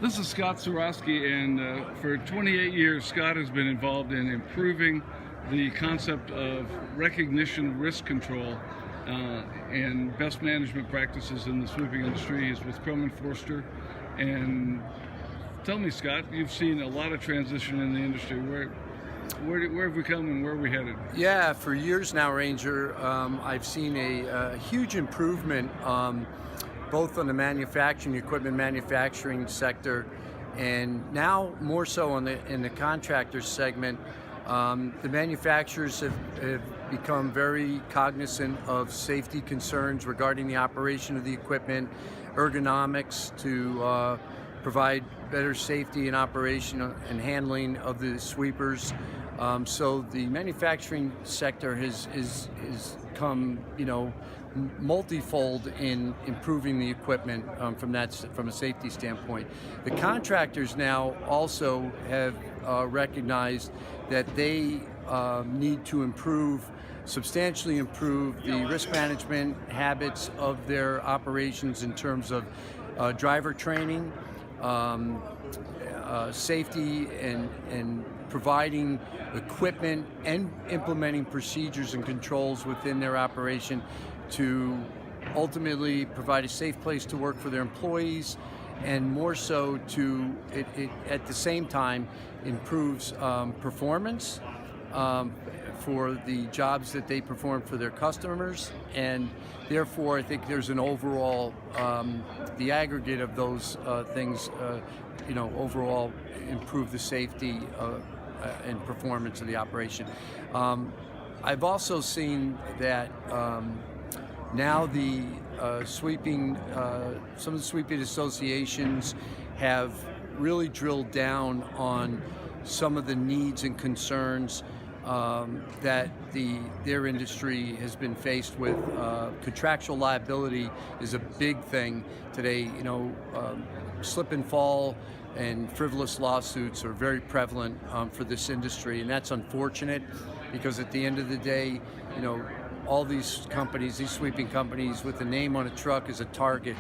This is Scott Cerosky, and for 28 years, Scott has been involved in improving the concept of recognition risk control and best management practices in the sweeping industry. He's with Crum Forster. And tell me, Scott, you've seen a lot of transition in the industry. Where have we come and where are we headed? Yeah, for years now, Ranger, I've seen a huge improvement both on the equipment manufacturing sector, and now more so in the contractor segment. The manufacturers have become very cognizant of safety concerns regarding the operation of the equipment, ergonomics to provide better safety and operation and handling of the sweepers. So the manufacturing sector has come, multifold in improving the equipment from a safety standpoint. The contractors now also have recognized that they need to substantially improve the risk management habits of their operations in terms of driver training, safety, and providing equipment and implementing procedures and controls within their operation to ultimately provide a safe place to work for their employees, and more so to it at the same time improves performance for the jobs that they perform for their customers. And therefore I think there's an overall the aggregate of those things overall improve the safety and performance of the operation. I've also seen that now the some of the sweeping associations have really drilled down on some of the needs and concerns that their industry has been faced with. Contractual liability is a big thing today. Slip and fall and frivolous lawsuits are very prevalent for this industry, and that's unfortunate because at the end of the day, all these companies, these sweeping companies with a name on a truck, is a target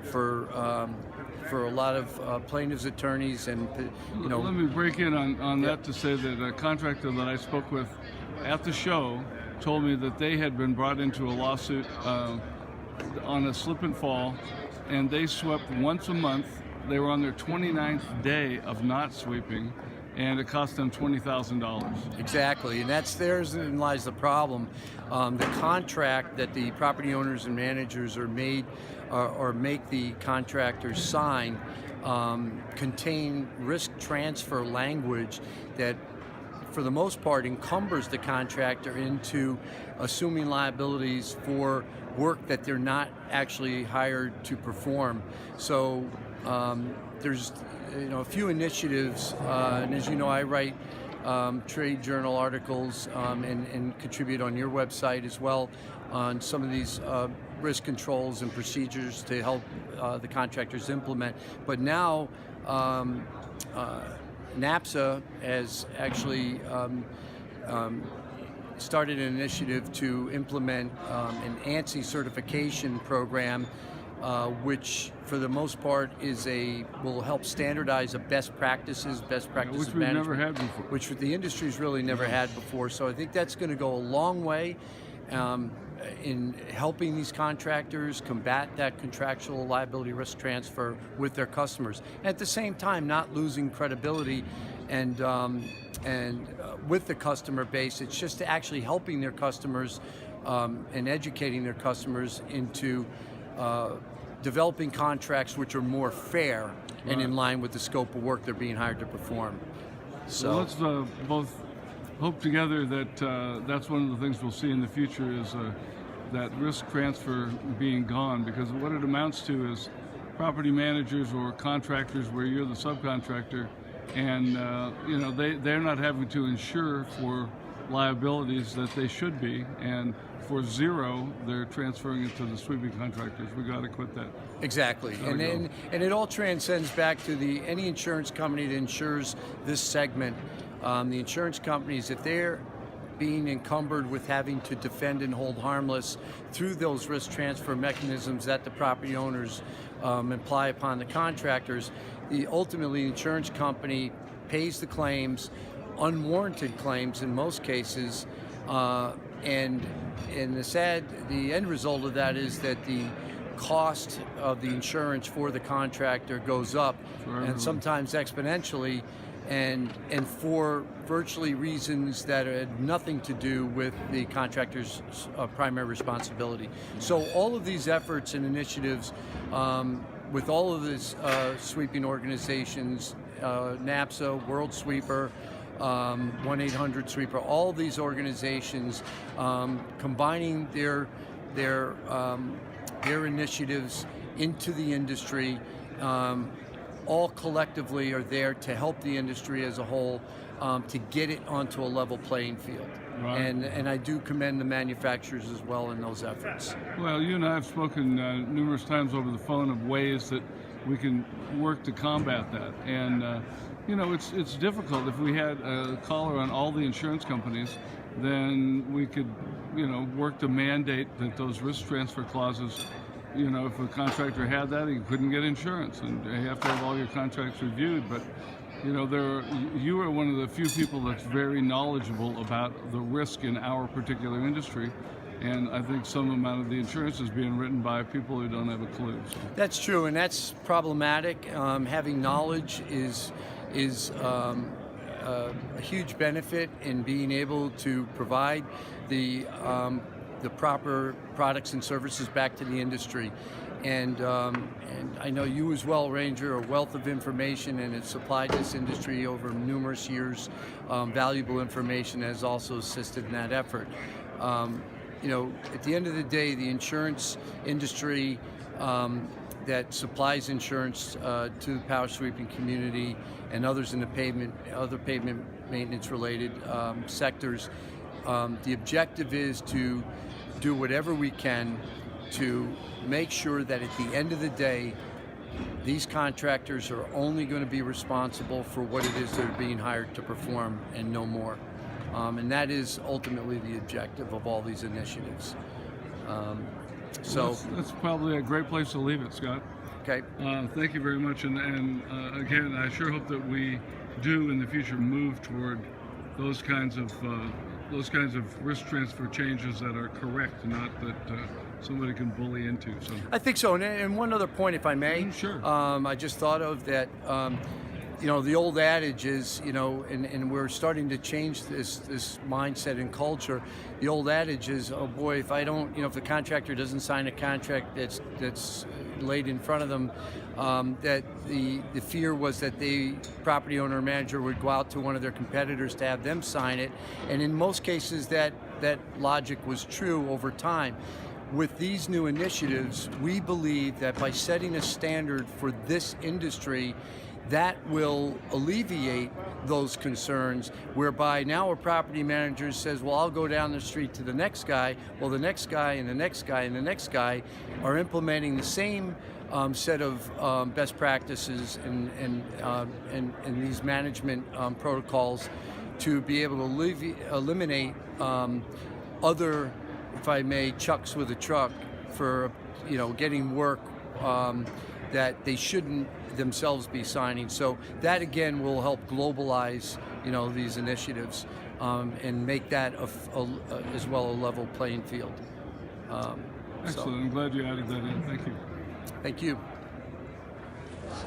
for a lot of plaintiffs' attorneys. And let me break in on that to say that a contractor that I spoke with at the show told me that they had been brought into a lawsuit on a slip and fall, and they swept once a month. They were on their 29th day of not sweeping, and it cost them $20,000. Exactly, and therein lies the problem. The contract that the property owners and managers are made or make the contractors sign contain risk transfer language that, for the most part, encumbers the contractor into assuming liabilities for work that they're not actually hired to perform. So there's a few initiatives, and as you know, I write trade journal articles and contribute on your website as well on some of these risk controls and procedures to help the contractors implement. But now NAPSA has actually started an initiative to implement an ANSI certification program, which for the most part will help standardize a best practices which we've management, never had before, which the industry's really never had before. So I think that's going to go a long way in helping these contractors combat that contractual liability risk transfer with their customers, and at the same time not losing credibility and with the customer base. It's just actually helping their customers and educating their customers into developing contracts which are more fair and in line with the scope of work they're being hired to perform. So let's both hope together that that's one of the things we'll see in the future is that risk transfer being gone, because what it amounts to is property managers or contractors where you're the subcontractor, and they're not having to insure for liabilities that they should be, and for zero they're transferring it to the sweeping contractors. We got to quit that. Exactly, and it all transcends back to any insurance company that insures this segment. The insurance companies, if they're being encumbered with having to defend and hold harmless through those risk transfer mechanisms that the property owners imply upon the contractors, ultimately the insurance company pays the claims, unwarranted claims in most cases, and the end result of that is that the cost of the insurance for the contractor goes up, and sometimes exponentially, and for virtually reasons that had nothing to do with the contractor's primary responsibility. So all of these efforts and initiatives with all of these sweeping organizations, NAPSA, WorldSweeper, 1-800-SWEEPER, all these organizations combining their initiatives into the industry, all collectively are there to help the industry as a whole to get it onto a level playing field. Right. And I do commend the manufacturers as well in those efforts. Well, you and I have spoken numerous times over the phone of ways that we can work to combat that. And, you know, it's difficult. If we had a collar on all the insurance companies, then we could, you know, work to mandate that those risk transfer clauses, you know, if a contractor had that, he couldn't get insurance, and you have to have all your contracts reviewed. But, you know, you are one of the few people that's very knowledgeable about the risk in our particular industry, and I think some amount of the insurance is being written by people who don't have a clue. So. That's true, and that's problematic. Having knowledge is a huge benefit in being able to provide the proper products and services back to the industry. And I know you as well, Ranger, a wealth of information, and it's supplied this industry over numerous years. Valuable information has also assisted in that effort. You know, at the end of the day, the insurance industry that supplies insurance to the power sweeping community and others in the other pavement maintenance related sectors, the objective is to do whatever we can to make sure that at the end of the day, these contractors are only going to be responsible for what it is they're being hired to perform and no more. And that is ultimately the objective of all these initiatives. So that's probably a great place to leave it, Scott. Okay. Thank you very much. And again, I sure hope that we do in the future move toward those kinds of risk transfer changes that are correct, not that somebody can bully into. So I think so. And one other point, if I may. Sure. I just thought of that. You know, the old adage is, you know, and we're starting to change this mindset and culture. The old adage is, oh boy, if I don't, you know, if the contractor doesn't sign a contract that's laid in front of them, that the fear was that the property owner or manager would go out to one of their competitors to have them sign it. And in most cases, that logic was true over time. With these new initiatives, we believe that by setting a standard for this industry, that will alleviate those concerns, whereby now a property manager says, well, I'll go down the street to the next guy. Well, the next guy and the next guy and the next guy are implementing the same set of best practices and these management protocols to be able to eliminate other, if I may, chucks with a truck for, you know, getting work that they shouldn't themselves be signing. So that again will help globalize, you know, these initiatives and make that as well a level playing field. Excellent. I'm glad you added that in. Thank you. Thank you.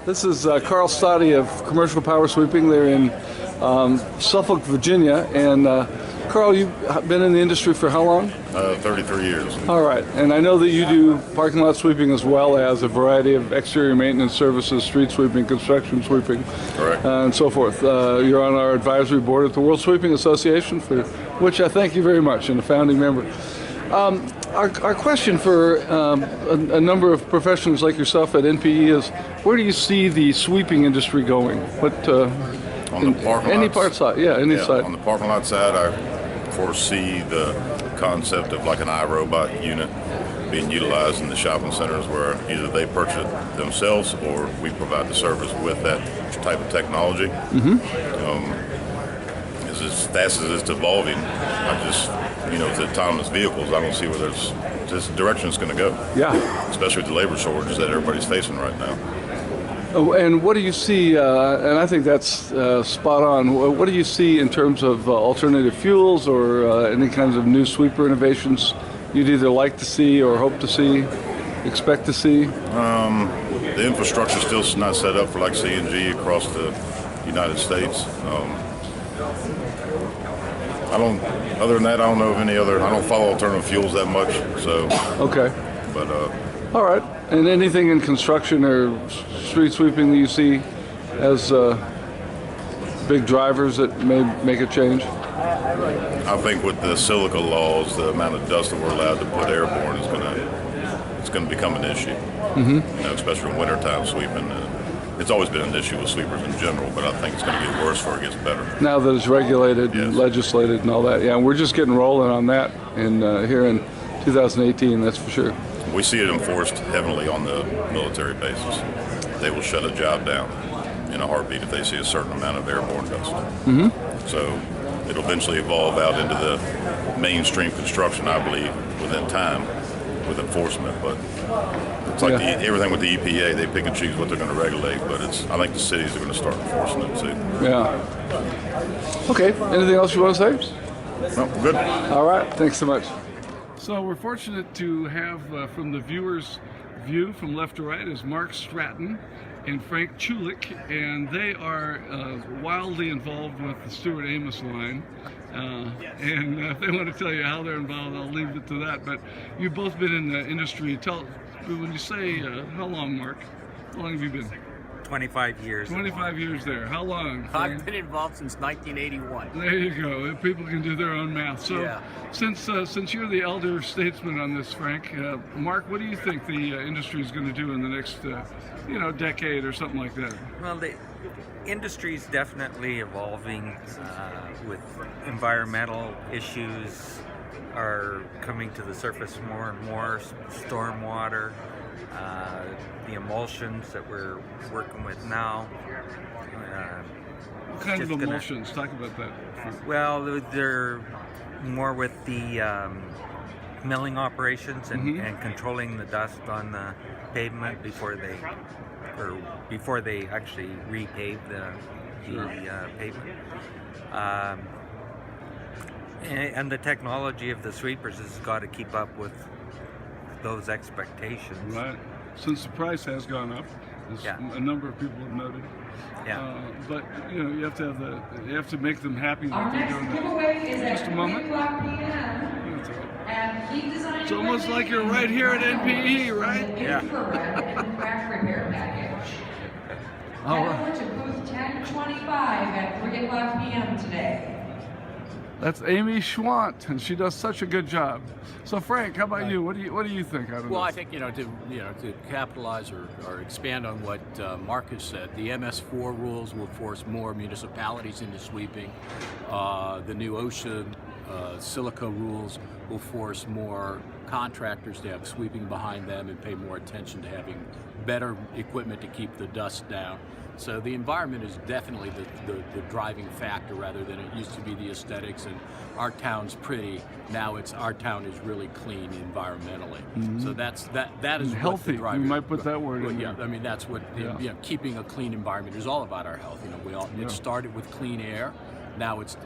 This is Karl Stauty of Commercial Power Sweeping. They're in Suffolk, Virginia. And Karl, you've been in the industry for how long? 33 years. All right. And I know that you do parking lot sweeping as well as a variety of exterior maintenance services, street sweeping, construction sweeping, Correct. And so forth. You're on our advisory board at the World Sweeping Association, for which I thank you very much, and a founding member. Our question for a number of professionals like yourself at NPE is, where do you see the sweeping industry going? What On the parking any lots? part side? Yeah, any side. On the parking lot side, I foresee the concept of like an iRobot unit being utilized in the shopping centers, where either they purchase it themselves or we provide the service with that type of technology. Mm-hmm. As as fast as it's evolving, I just, with autonomous vehicles, I don't see where this direction is going to go. Yeah. Especially with the labor shortages that everybody's facing right now. Oh, and what do you see, and I think that's spot on, what do you see in terms of alternative fuels or any kinds of new sweeper innovations you'd either like to see or hope to see, expect to see? The infrastructure still not set up for like CNG across the United States. Other than that, I don't know of any other, I don't follow alternative fuels that much, so. Okay. But. All right. And anything in construction or street sweeping that you see as big drivers that may make a change? I think with the silica laws, the amount of dust that we're allowed to put airborne is going to become an issue. Especially in wintertime sweeping. It's always been an issue with sweepers in general, but I think it's going to get worse before it gets better. Now that it's regulated Yes. and legislated and all that, yeah, we're just getting rolling on that here in 2018, that's for sure. We see it enforced heavily on the military bases. They will shut a job down in a heartbeat if they see a certain amount of airborne dust. So it'll eventually evolve out into the mainstream construction, I believe, within time with enforcement. But it's like everything with the EPA, they pick and choose what they're going to regulate, but I think the cities are going to start enforcing it too. Yeah. Okay, anything else you want to say? No, good. All right, thanks so much. So we're fortunate to have from the viewer's view from left to right is Mark Stratton and Frank Chulick, and they are wildly involved with the Stewart-Amos line. And if they want to tell you how they're involved, I'll leave it to that. But you've both been in the industry. When you say, how long, Mark? How long have you been? 25 years. 25 years there. How long? I've been involved since 1981. There you go. People can do their own math. So, Yeah. since you're the elder statesman on this, Frank, Mark, what do you think the industry is going to do in the next, decade or something like that? Well, the industry is definitely evolving with environmental issues are coming to the surface more and more. Stormwater, the emulsions that we're working with now. What kind of emulsions? Talk about that. Well, they're more with the milling operations and controlling the dust on the pavement before they actually repave the pavement. And the technology of the sweepers has got to keep up with those expectations. Right. Since the price has gone up, as a number of people have noted. Yeah. But you have to have to make them happy that they're doing that. Giveaway is Just at a moment. 3:00 p.m. That's all right. And keep designing. It's almost like you're right here at NPE, right? Yeah. And craft repair package. All Head right. over to booth 1025 at 3:00 p.m. today. That's Amy Schwant, and she does such a good job. So, Frank, how about you? What do you think out of Well, I this? think to capitalize or expand on what Mark has said, the MS4 rules will force more municipalities into sweeping. The new OSHA silica rules will force more contractors to have sweeping behind them and pay more attention to having better equipment to keep the dust down. So the environment is definitely the driving factor rather than it used to be the aesthetics. And our town's pretty. Now our town is really clean environmentally. So that is And what healthy. the driving. We might put that word in Yeah, there. I mean that's what keeping a clean environment is all about. Our health. It started with clean air. Now it's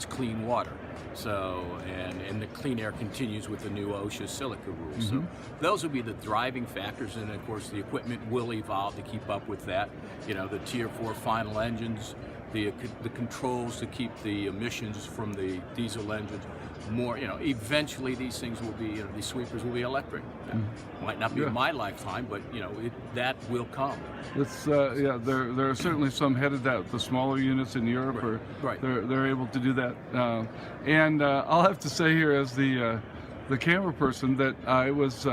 clean water. So and the clean air continues with the new OSHA silica rules. So those will be the driving factors, and of course the equipment will evolve to keep up with that. The Tier 4 final engines, the controls to keep the emissions from the diesel engines more. Eventually these things will be these sweepers will be electric. Might not be in my lifetime, but that will come. It's there are certainly some headed that the smaller units in Europe Right. they're able to do that. And I'll have to say here as the the camera person that I was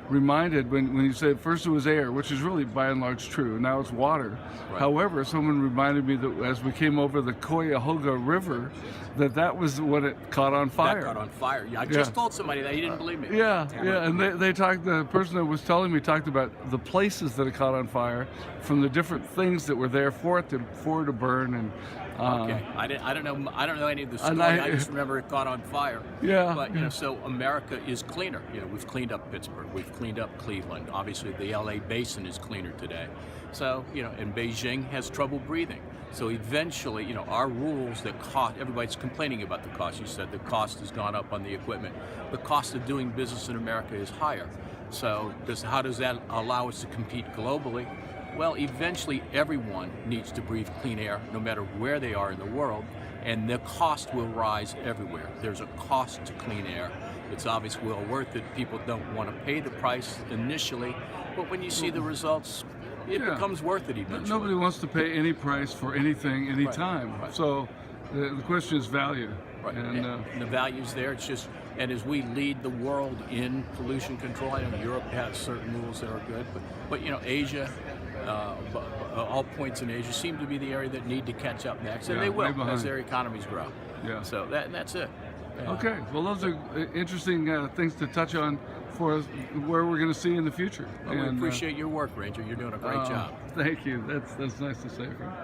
reminded when you said first it was air, which is really by and large true. Now it's water. Right. However, someone reminded me that as we came over the Cuyahoga River, that was when it caught on fire. That caught on fire. Yeah, I just told somebody that. He didn't believe me. Yeah, and they talked. The person that was telling me talked about the places that it caught on fire, from the different things that were there for it to burn. And okay, I don't know any of the story. I just remember it caught on fire. Yeah, but you know, so America is cleaner. You know, we've cleaned up Pittsburgh, we've cleaned up Cleveland. Obviously, the LA basin is cleaner today. So you know, and Beijing has trouble breathing. So eventually, you know, our rules that cost. Everybody's complaining about the cost. You said the cost has gone up on the equipment. The cost of doing business in America is higher. So how does that allow us to compete globally? Well, eventually everyone needs to breathe clean air, no matter where they are in the world, and the cost will rise everywhere. There's a cost to clean air. It's obviously well worth it. People don't want to pay the price initially, but when you see the results, it becomes worth it eventually. Nobody wants to pay any price for anything, anytime. Right. So the question is value. Right. And the value's there. It's just, and as we lead the world in pollution control, I know Europe has certain rules that are good, but you know, Asia, all points in Asia seem to be the area that need to catch up next, and they will as their economies grow. Yeah. So that's it. Yeah. Okay. Well, those are interesting things to touch on for us, where we're going to see in the future. Well, we appreciate your work, Ranger. You're doing a great job. Thank you. That's nice to say, Frank.